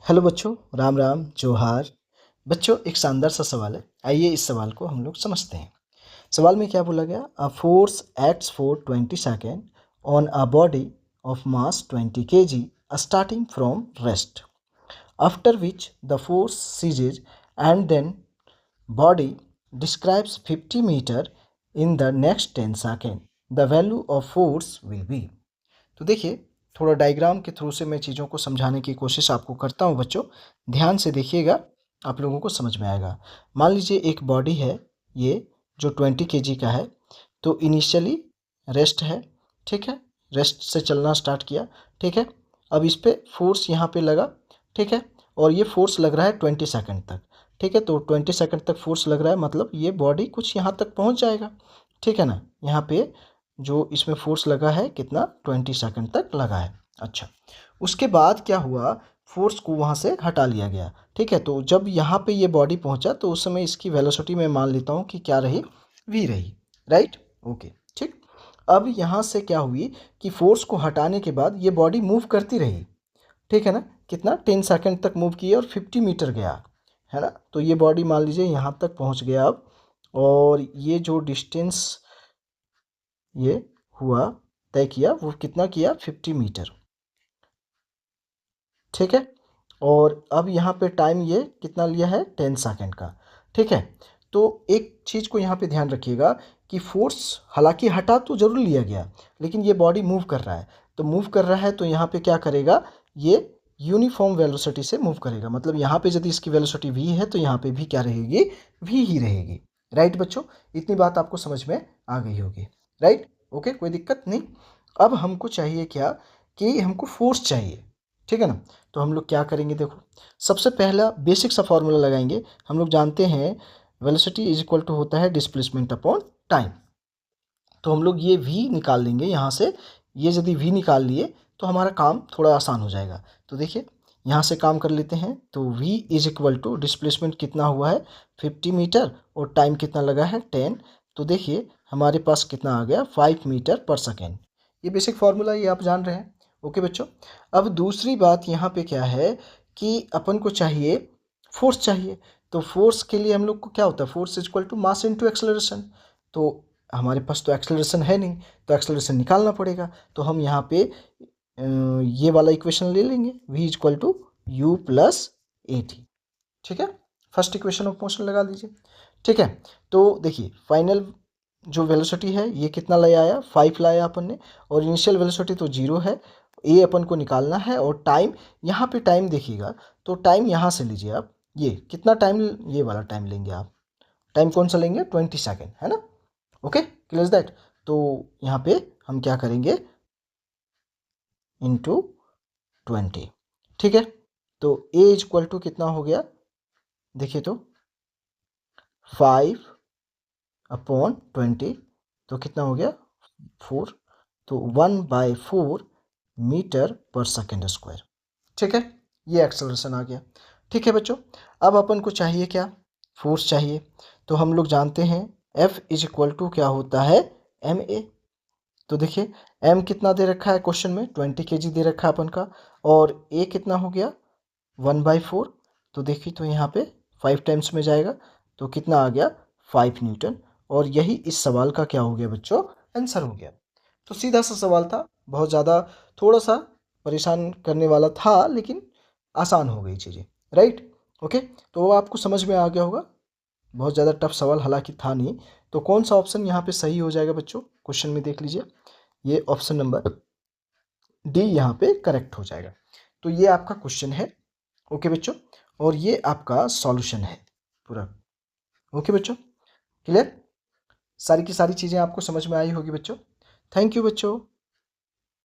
Hello बच्चों, राम राम जोहार। बच्चों, एक शानदार सा सवाल है। आइए इस सवाल को हम लोग समझते हैं। सवाल में क्या बोला गया? A force acts for 20 second on a body of mass 20 kg starting from rest, after which the force ceases and then body describes 50 metre in the next 10 second, the value of force will be. तो देखिए, थोड़ा diagram के through से मैं चीज़ों को समझाने की कोशिश आपको करता हूँ बच्चों। ध्यान से देखिएगा, आप लोगों को समझ में आएगा। मान लीजिए एक बॉडी है ये, जो 20 kg का है। तो इनिशियली रेस्ट है, ठीक है। रेस्ट से चलना स्टार्ट किया, ठीक है। अब इस पर फोर्स यहाँ पे लगा, ठीक है। और ये फोर्स लग रहा है 20 सेकंड तक, ठीक है। तो 20 सेकंड तक फोर्स लग रहा है, मतलब ये बॉडी कुछ यहाँ तक पहुँच जाएगा, ठीक है ना। यहाँ पे जो इसमें फोर्स लगा है कितना, 20 सेकंड तक लगा है। अच्छा, उसके बाद क्या हुआ? फोर्स को वहाँ से हटा लिया गया, ठीक है। तो जब यहाँ पे ये बॉडी पहुँचा तो उस समय इसकी वेलोसिटी मैं मान लेता हूँ कि क्या रही, वी रही, राइट, ओके, ठीक। अब यहाँ से क्या हुई कि फोर्स को हटाने के बाद ये बॉडी मूव करती रही, ठीक है ना। कितना, 10 सेकंड तक मूव किया और 50 मीटर गया, है ना। तो ये बॉडी मान लीजिए यहाँ तक पहुँच गया अब। और ये जो डिस्टेंस ये हुआ, तय किया, वो कितना किया, 50 मीटर, ठीक है। और अब यहाँ पे टाइम ये कितना लिया है, 10 सेकंड का, ठीक है। तो एक चीज़ को यहाँ पे ध्यान रखिएगा कि फोर्स हालांकि हटा तो जरूर लिया गया, लेकिन ये बॉडी मूव कर रहा है। तो मूव कर रहा है तो यहाँ पे क्या करेगा, ये यूनिफॉर्म वेलोसिटी से मूव करेगा। मतलब यहाँ पे यदि इसकी वेलोसिटी v है तो यहाँ पे भी क्या रहेगी, v ही रहेगी, राइट बच्चों। इतनी बात आपको समझ में आ गई होगी, राइट, ओके, कोई दिक्कत नहीं। अब हमको चाहिए क्या, कि हमको फोर्स चाहिए, ठीक है ना। तो हम लोग क्या करेंगे, देखो, सबसे पहला बेसिक सा फॉर्मूला लगाएंगे। हम लोग जानते हैं वेलोसिटी इज इक्वल टू होता है डिस्प्लेसमेंट अपॉन टाइम। तो हम लोग ये v निकाल लेंगे यहाँ से। ये यदि v निकाल लिए तो हमारा काम थोड़ा आसान हो जाएगा। तो देखिए, यहाँ से काम कर लेते हैं। तो v is equal to displacement कितना हुआ है, 50 मीटर, और टाइम कितना लगा है, 10। तो देखिए हमारे पास कितना आ गया, 5 मीटर पर सेकेंड। ये बेसिक फार्मूला, ये आप जान रहे हैं, ओके बच्चों। अब दूसरी बात यहाँ पे क्या है कि अपन को चाहिए फोर्स चाहिए। तो फोर्स के लिए हम लोग को क्या होता है, force is equal to mass into acceleration. तो हमारे पास तो एक्सेलरेशन है नहीं, तो एक्सेलरेशन निकालना पड़ेगा। तो हम यहाँ पे ये वाला इक्वेशन ले लेंगे, v is equal to u plus a t, ठीक है। फर्स्ट इक्वेशन ऑफ मोशन लगा दीजिए, ठीक है। तो देखिए, फाइनल जो वेलोसिटी है ये कितना ले आया, 5 लाया अपन ने। और इनिशियल वेलोसिटी तो 0 है, ए अपन को निकालना है। और टाइम, यहाँ पे टाइम देखिएगा, तो टाइम यहाँ से लीजिए आप। ये कितना टाइम, ये वाला टाइम लेंगे आप। टाइम कौन सा लेंगे, 20 सेकेंड, है ना। Okay, clear that. तो यहाँ पे हम क्या करेंगे, इंटू 20, ठीक है। तो ए इज इक्वल टू कितना हो गया, देखिए तो 5/20, तो कितना हो गया, 4। तो 1/4 मीटर पर सेकेंड स्क्वायर, ठीक है। ये एक्सेलरेशन आ गया, ठीक है बच्चों। अब अपन को चाहिए क्या, फोर्स चाहिए। तो हम लोग जानते हैं F इज इक्वल टू क्या होता है, ma। तो देखिए, m कितना दे रखा है क्वेश्चन में, 20 kg दे रखा है अपन का। और a कितना हो गया, 1/4। तो देखिए, तो यहाँ पे 5 टाइम्स में जाएगा, तो कितना आ गया, 5 न्यूटन। और यही इस सवाल का क्या हो गया बच्चों, आंसर हो गया। तो सीधा सा सवाल था, बहुत ज़्यादा थोड़ा सा परेशान करने वाला था, लेकिन आसान हो गई चीज़ें, राइट, ओके। तो वो आपको समझ में आ गया होगा। बहुत ज़्यादा टफ सवाल हालांकि था नहीं। तो कौन सा ऑप्शन यहाँ पे सही हो जाएगा बच्चों, क्वेश्चन में देख लीजिए, ये ऑप्शन नंबर डी यहाँ पे करेक्ट हो जाएगा। तो ये आपका क्वेश्चन है, ओके बच्चों। और ये आपका सॉल्यूशन है पूरा, ओके बच्चों, क्लियर। सारी की सारी चीज़ें आपको समझ में आई होगी बच्चों। थैंक यू बच्चों।